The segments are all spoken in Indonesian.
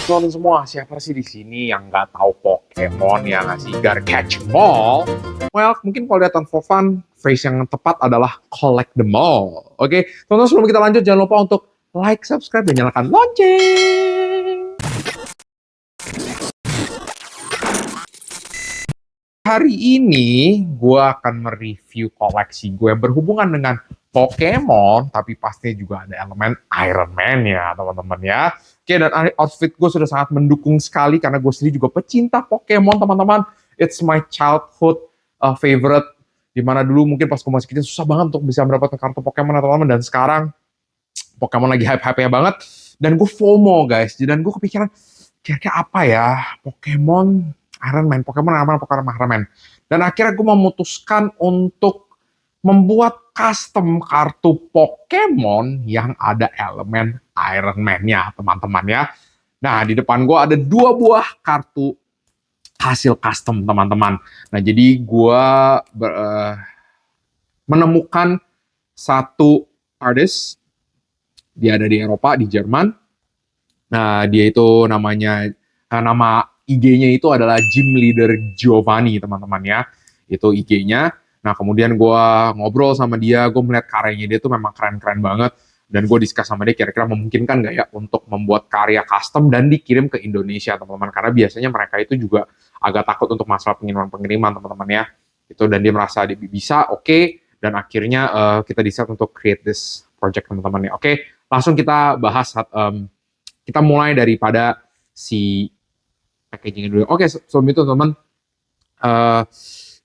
Teman semua, siapa sih di sini yang nggak tahu Pokemon yang ngasih Gargantuar Mall? Well, mungkin kalau datang for fun, phrase yang tepat adalah collect them all. Oke, teman-teman sebelum kita lanjut, jangan lupa untuk like, subscribe, dan nyalakan lonceng. Hari ini gue akan mereview koleksi gue yang berhubungan dengan Pokemon, tapi pasti juga ada elemen Iron Man ya teman-teman ya. Oke, dan outfit gue sudah sangat mendukung sekali karena gue sendiri juga pecinta Pokemon teman-teman. It's my childhood favorite. Dimana dulu mungkin pas gue masih kecil susah banget untuk bisa mendapatkan kartu Pokemon teman-teman, dan sekarang Pokemon lagi hype-hype banget. Dan gue FOMO guys, dan gue kepikiran kira-kira apa ya Pokemon Iron Man, Pokemon Iron Man. Dan akhirnya gue memutuskan untuk membuat custom kartu Pokemon yang ada elemen Iron Man-nya, teman-teman ya. Nah, di depan gue ada 2 buah kartu hasil custom, teman-teman. Nah, jadi gue menemukan satu artist, dia ada di Eropa, di Jerman. Nah, dia itu nama IG-nya itu adalah Gym Leader Giovanni, teman-teman ya. Itu IG-nya. Nah, kemudian gue ngobrol sama dia, gue melihat karyanya dia tuh memang keren-keren banget. Dan gue discuss sama dia kira-kira memungkinkan nggak ya untuk membuat karya custom dan dikirim ke Indonesia, teman-teman. Karena biasanya mereka itu juga agak takut untuk masalah pengiriman-pengiriman, teman-teman ya. Itu, dan dia merasa dia bisa, oke. Dan akhirnya kita decide untuk create this project, teman-teman ya. Oke, langsung kita bahas. Kita mulai daripada si packaging dulu. Oke, sebelum itu teman-teman,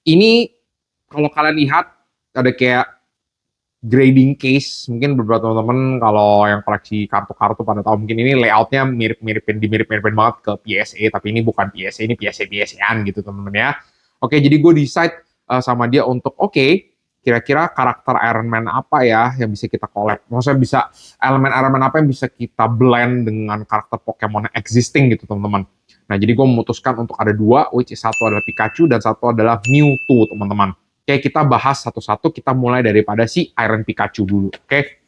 ini kalau kalian lihat ada kayak grading case. Mungkin beberapa teman-teman kalau yang koleksi kartu-kartu pada tahu, mungkin ini layoutnya dimirip-miripin banget ke PSA, tapi ini bukan PSA, ini PSA-PSA-an gitu teman-teman ya. Oke, jadi gue decide sama dia untuk kira-kira karakter Iron Man apa ya yang bisa kita collab. Maksudnya bisa elemen Iron Man apa yang bisa kita blend dengan karakter Pokemon yang existing gitu teman-teman. Nah, jadi gue memutuskan untuk ada 2, which is satu adalah Pikachu dan satu adalah Mewtwo, teman-teman. Oke, kita bahas satu-satu. Kita mulai daripada si Iron Pikachu dulu. Oke.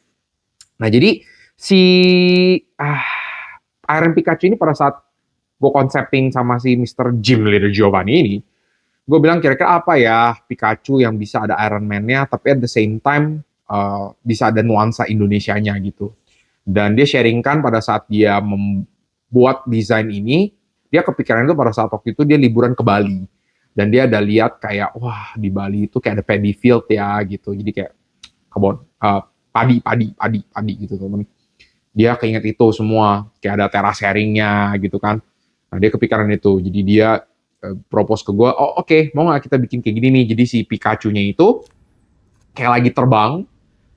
Nah, jadi si Iron Pikachu ini pada saat gue konsepin sama si Mr. Gym Leader Giovanni ini, gue bilang kira-kira apa ya Pikachu yang bisa ada Iron Man-nya, tapi at the same time bisa ada nuansa Indonesianya gitu. Dan dia sharingkan pada saat dia membuat desain ini, dia kepikiran itu pada saat waktu itu dia liburan ke Bali. Dan dia ada lihat kayak, wah di Bali itu kayak ada paddy field ya gitu. Jadi kayak kebun padi gitu teman. Dia keinget itu semua, kayak ada teras sharingnya gitu kan. Nah dia kepikiran itu, jadi dia propose ke gue, oke, mau nggak kita bikin kayak gini nih. Jadi si Pikachu-nya itu kayak lagi terbang,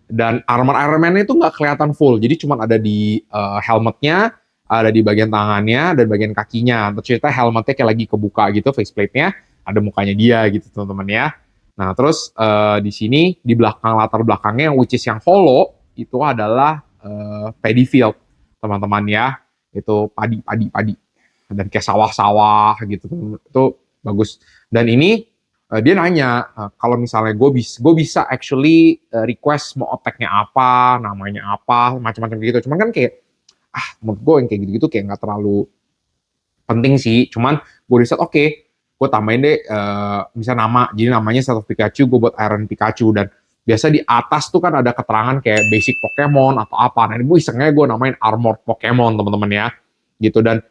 dan armor Iron Man itu nggak kelihatan full, jadi cuma ada di helmetnya, ada di bagian tangannya dan bagian kakinya. Ternyata helmetnya kayak lagi kebuka gitu, faceplate-nya ada mukanya dia gitu teman-teman ya. Nah terus di sini di belakang, latar belakangnya which is yang holo itu adalah paddy field teman-teman ya, itu padi dan kayak sawah-sawah gitu, itu bagus. Dan ini dia nanya kalau misalnya gue bisa actually request mau attack-nya apa, namanya apa, macam-macam gitu. Cuman kan kayak menurut gue yang kayak gitu-gitu kayak nggak terlalu penting sih. Cuman gue riset, gue tambahin deh bisa nama, jadi namanya Set of Pikachu, gue buat Iron Pikachu. Dan biasa di atas tuh kan ada keterangan kayak basic Pokemon atau apa. Nah ini gue isengnya gue namain Armored Pokemon teman-teman ya gitu. Dan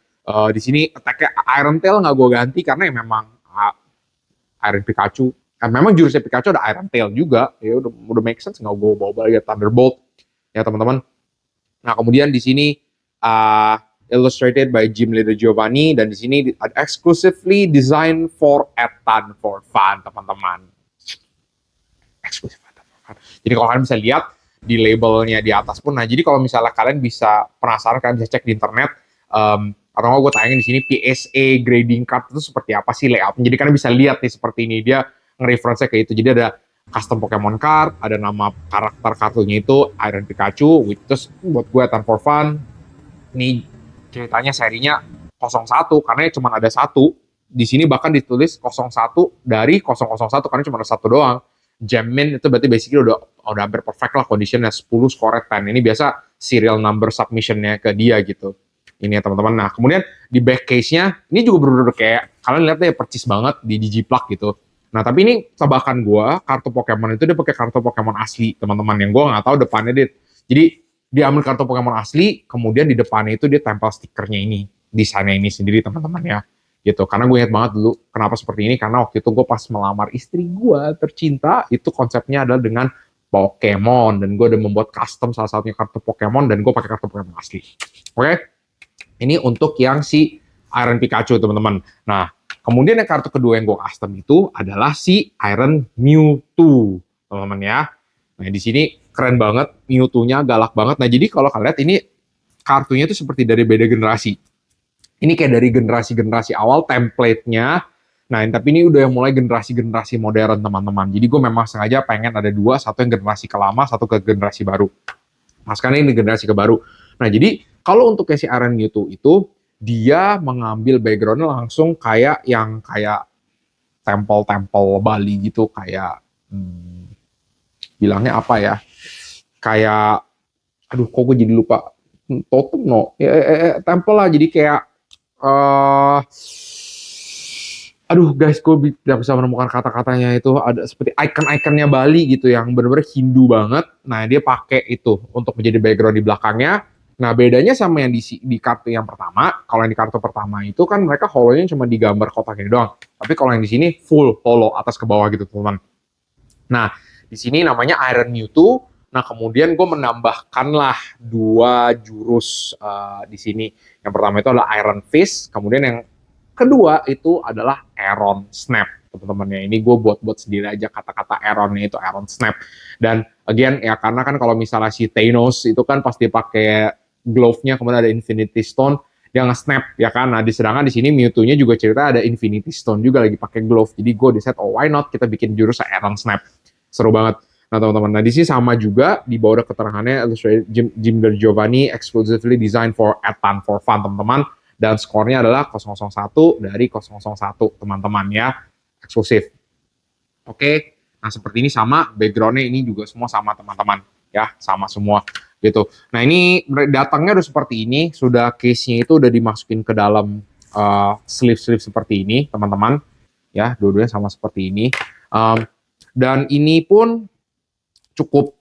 di sini attack-nya Iron Tail nggak gue ganti karena ya memang Iron Pikachu. Memang jurusnya Pikachu ada Iron Tail juga. Ya udah make sense, nggak gue bawa lagi Thunderbolt ya teman-teman. Nah kemudian di sini illustrated by Gym Leader Giovanni, dan di sini exclusively designed for Etan for fun teman-teman. Exclusive for fun. Jadi kalau kalian bisa lihat di labelnya di atas pun. Nah jadi kalau misalnya kalian bisa penasaran, kalian bisa cek di internet. Atau nggak gue tayangin di sini PSA grading card itu seperti apa sih layoutnya. Jadi kalian bisa lihat nih seperti ini, dia nge-reference kayak itu. Jadi ada custom Pokemon card, ada nama karakter kartunya itu Iron Pikachu, terus buat gue Etan for fun. Ini ceritanya serinya 01 karena cuma ada satu. Di sini bahkan ditulis 01 dari 001 karena cuma ada satu doang. Jamin itu berarti basically udah hampir perfect lah conditionnya, 10 score 10. Ini biasa serial number submissionnya ke dia gitu. Ini ya teman-teman. Nah kemudian di back case-nya ini juga bener-bener kayak kalian lihat deh percis banget di Digiplug gitu. Nah tapi ini tebakan gue kartu Pokemon itu dia pakai kartu Pokemon asli teman-teman yang gue nggak tahu depannya dia. Jadi dia ambil kartu Pokemon asli, kemudian di depannya itu dia tempel stikernya ini, desainnya ini sendiri teman-teman ya. Gitu. Karena gue ingat banget dulu kenapa seperti ini karena waktu itu gue pas melamar istri gue tercinta itu konsepnya adalah dengan Pokemon dan gue udah membuat custom salah satunya kartu Pokemon dan gue pakai kartu Pokemon asli. Oke, ini untuk yang si Iron Pikachu teman-teman. Nah, kemudian yang kartu kedua yang gue custom itu adalah si Iron Mewtwo teman-teman ya. Nah di sini keren banget, Mewtwo-nya galak banget. Nah jadi kalau kalian lihat ini kartunya itu seperti dari beda generasi. Ini kayak dari generasi-generasi awal template-nya. Nah, tapi ini udah mulai generasi-generasi modern, teman-teman. Jadi gue memang sengaja pengen ada dua, satu yang generasi ke lama, satu ke generasi baru. Nah, sekarang ini generasi ke baru. Nah, jadi kalau untuk si Iron Mewtwo itu, dia mengambil background-nya langsung kayak yang kayak tempel-tempel Bali gitu, kayak bilangnya apa ya? Kayak, aduh kok gue jadi lupa, totem no, tempel lah, jadi kayak aduh guys, gue tidak bisa menemukan kata-katanya itu ada seperti icon-iconnya Bali gitu yang benar-benar Hindu banget. Nah dia pakai itu untuk menjadi background di belakangnya. Nah bedanya sama yang di kartu yang pertama, kalau yang di kartu pertama itu kan mereka holonya cuma digambar kotak ini doang. Tapi kalau yang di sini full holo atas ke bawah gitu teman-teman. Nah di sini namanya Iron Mewtwo. Nah kemudian gue menambahkanlah dua jurus di sini. Yang pertama itu adalah Iron Fist, kemudian yang kedua itu adalah Aeron Snap teman-teman ya. Ini gue buat sendiri aja kata-kata Aeronnya itu Aeron Snap. Dan again ya karena kan kalau misalnya si Thanos itu kan pasti pakai glove-nya, kemudian ada Infinity Stone, dia nge-snap ya kan. Nah sedangkan di sini Mewtwo-nya juga cerita ada Infinity Stone juga lagi pakai glove. Jadi gue decide why not kita bikin jurus Aeron Snap. Seru banget. Nah teman-teman, nah di sini sama juga di bawah keterangannya illustrated Jim Giovanni exclusively designed for Etan for fun teman-teman. Dan skornya adalah 001 dari 001 teman-teman ya, eksklusif. Oke, nah seperti ini sama, background-nya ini juga semua sama teman-teman ya, sama semua gitu. Nah ini datangnya udah seperti ini, sudah case-nya itu udah dimasukin ke dalam sleeve-sleeve seperti ini teman-teman ya, dua-duanya sama seperti ini. Dan ini pun cukup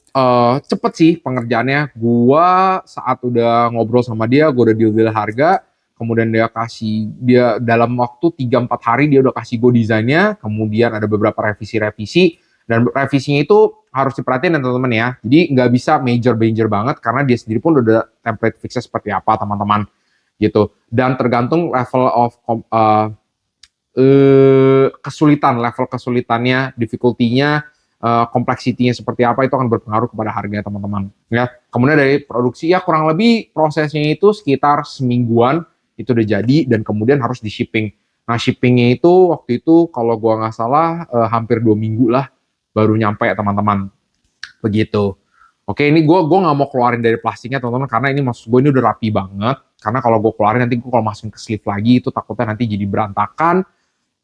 cepet sih pengerjaannya. Gua saat udah ngobrol sama dia, gue udah deal harga. Kemudian dia dalam waktu 3-4 hari dia udah kasih gue desainnya, kemudian ada beberapa revisi-revisi, dan revisinya itu harus diperhatiin teman-teman ya. Jadi nggak bisa major banget karena dia sendiri pun udah template fixnya seperti apa teman-teman gitu. Dan tergantung level of level kesulitannya, difficulty-nya, kompleksitinya seperti apa itu akan berpengaruh kepada harga teman-teman ya. Kemudian dari produksi ya kurang lebih prosesnya itu sekitar semingguan itu udah jadi dan kemudian harus di shipping. Nah shippingnya itu waktu itu kalau gua nggak salah hampir 2 minggu lah baru nyampe teman-teman begitu. Oke ini gue nggak mau keluarin dari plastiknya teman-teman karena ini maksud gue ini udah rapi banget. Karena kalau gue keluarin nanti gue kalau masukin ke sleeve lagi itu takutnya nanti jadi berantakan.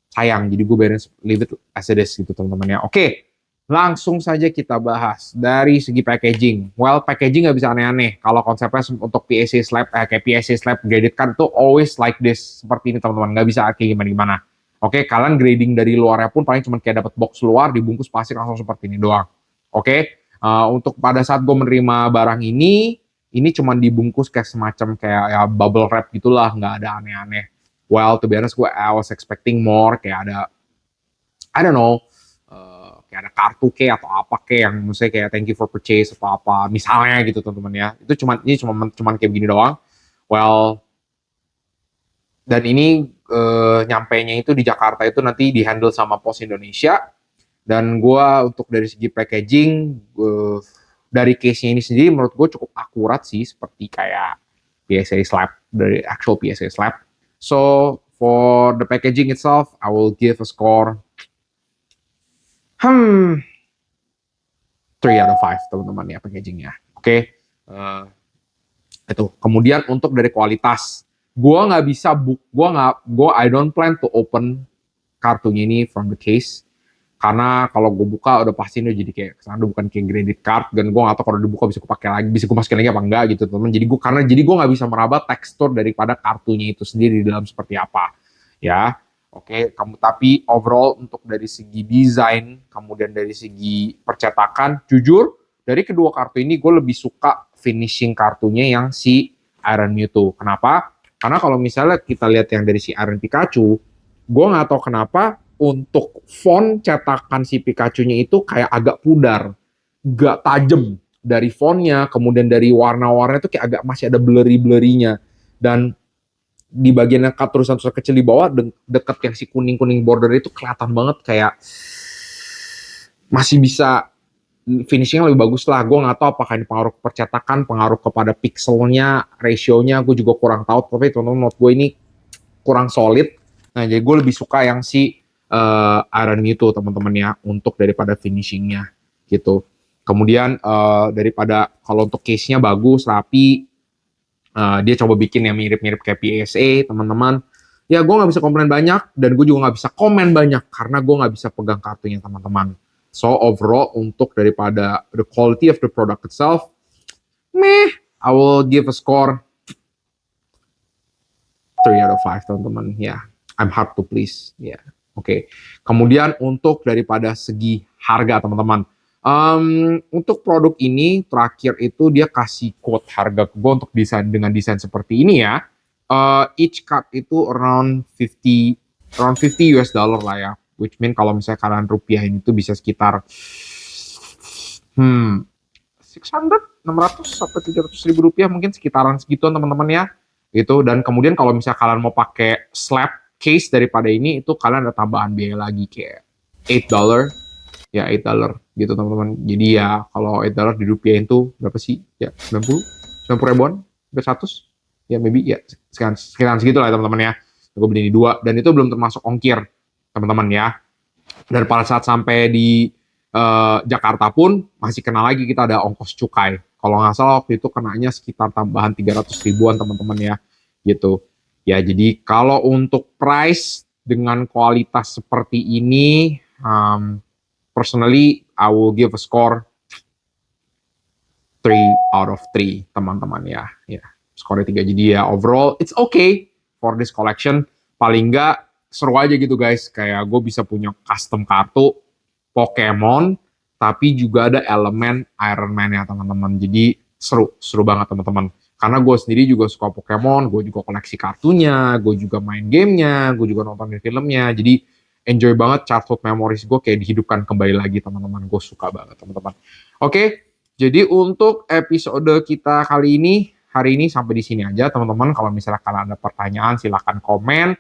Sayang jadi gue biarin leave it as it is gitu teman-teman ya. Oke. Langsung saja kita bahas dari segi packaging. Well, packaging nggak bisa aneh-aneh. Kalau konsepnya untuk PSA Slab, kayak PSA Slab graded card itu always like this. Seperti ini teman-teman, nggak bisa kayak gimana-gimana. Oke, kalian grading dari luarnya pun paling cuma kayak dapat box luar, dibungkus plastik langsung seperti ini doang. Oke, untuk pada saat gue menerima barang ini cuma dibungkus kayak semacam kayak ya bubble wrap gitulah, nggak ada aneh-aneh. Well, to be honest, I was expecting more, kayak ada, I don't know, kayak ada kartu kayak atau apa kayak yang misalnya kayak thank you for purchase atau apa misalnya gitu teman-teman ya. Itu cuma kayak begini doang. Well, dan ini nyampainya itu di Jakarta itu nanti di handle sama Pos Indonesia. Dan gue untuk dari segi packaging dari case-nya ini sendiri menurut gue cukup akurat sih seperti kayak PSA Slab dari actual PSA Slab. So for the packaging itself, I will give a score 3 out of 5 teman-teman ya packagingnya. Oke. Itu. Kemudian untuk dari kualitas, I don't plan to open kartunya ini from the case Karena kalau gue buka udah pasti ini jadi kayak kesana bukan kayak credit card, dan gue gak tahu kalau dibuka bisa gue pakai lagi, bisa gue masukin lagi apa enggak gitu teman. Jadi gue nggak bisa meraba tekstur daripada kartunya itu sendiri di dalam seperti apa ya. Oke, kamu tapi overall untuk dari segi desain, kemudian dari segi percetakan, jujur dari kedua kartu ini gue lebih suka finishing kartunya yang si Iron Mewtwo. Kenapa? Karena kalau misalnya kita lihat yang dari si Iron Pikachu, gue nggak tahu kenapa untuk font cetakan si Pikachu-nya itu kayak agak pudar, nggak tajam dari fontnya, kemudian dari warna-warna itu kayak agak masih ada blurry-blurrynya. Dan di bagian yang tulisan-tulisan kecil di bawah deket yang si kuning-kuning border itu kelihatan banget kayak masih bisa finishing lebih bagus lah. Gue nggak tahu apakah ini pengaruh ke percetakan, pengaruh kepada pixelnya, rasionya, gue juga kurang tahu. Tapi teman-teman, menurut gue ini kurang solid. Nah, jadi gue lebih suka yang si Iron Mewtwo teman-teman ya, untuk daripada finishingnya gitu. Kemudian daripada kalau untuk case-nya bagus, rapi, dia coba bikin yang mirip-mirip kayak PSA teman-teman. Ya gue nggak bisa komplain banyak, dan gue juga nggak bisa komen banyak karena gue nggak bisa pegang kartunya teman-teman. So overall untuk daripada the quality of the product itself, I will give a score 3 out of 5 teman-teman. Ya, I'm hard to please. Ya, oke. Kemudian untuk daripada segi harga teman-teman, untuk produk ini terakhir itu dia kasih quote harga ke gue untuk desain dengan desain seperti ini ya. Each card itu around 50 US dollar lah ya. Which mean kalau misalnya kalian rupiahin itu bisa sekitar 600 sampai 300 ribu rupiah, mungkin sekitaran segituan teman-teman ya. Gitu. Dan kemudian kalau misalnya kalian mau pakai slab case daripada ini, itu kalian ada tambahan biaya lagi kayak $8. Ya, $8 gitu teman-teman. Jadi ya kalau $8 dirupiahin tuh berapa sih? Ya 90 ribuan, 100. Ya maybe ya sekitar segitu lah teman-teman ya. Gue beli ini 2, dan itu belum termasuk ongkir teman-teman ya. Dan pada saat sampai di Jakarta pun masih kena lagi, kita ada ongkos cukai. Kalau nggak salah waktu itu kenanya sekitar tambahan 300 ribuan teman-teman ya. Gitu. Ya jadi kalau untuk price dengan kualitas seperti ini, personally I will give a score 3 out of 3 teman-teman ya. Ya, skornya 3. Jadi ya overall it's okay for this collection. Paling nggak seru aja gitu guys, kayak gue bisa punya custom kartu Pokemon tapi juga ada elemen Iron Man ya teman-teman. Jadi seru banget teman-teman, karena gue sendiri juga suka Pokemon, gue juga koleksi kartunya, gue juga main gamenya, gue juga nontonin filmnya. Jadi enjoy banget, childhood memories gue kayak dihidupkan kembali lagi teman-teman. Gue suka banget teman-teman. Oke, jadi untuk episode kita kali ini, hari ini sampai di sini aja teman-teman. Kalau misalnya kalian ada pertanyaan silahkan komen.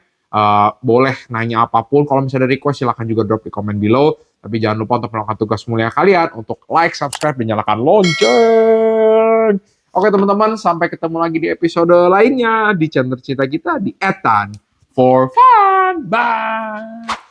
Boleh nanya apapun. Kalau misalnya ada request silahkan juga drop di komen below. Tapi jangan lupa untuk melakukan tugas mulia kalian untuk like, subscribe, dan nyalakan lonceng. Oke teman-teman, sampai ketemu lagi di episode lainnya di channel cerita kita di Etan for Fun. Bye.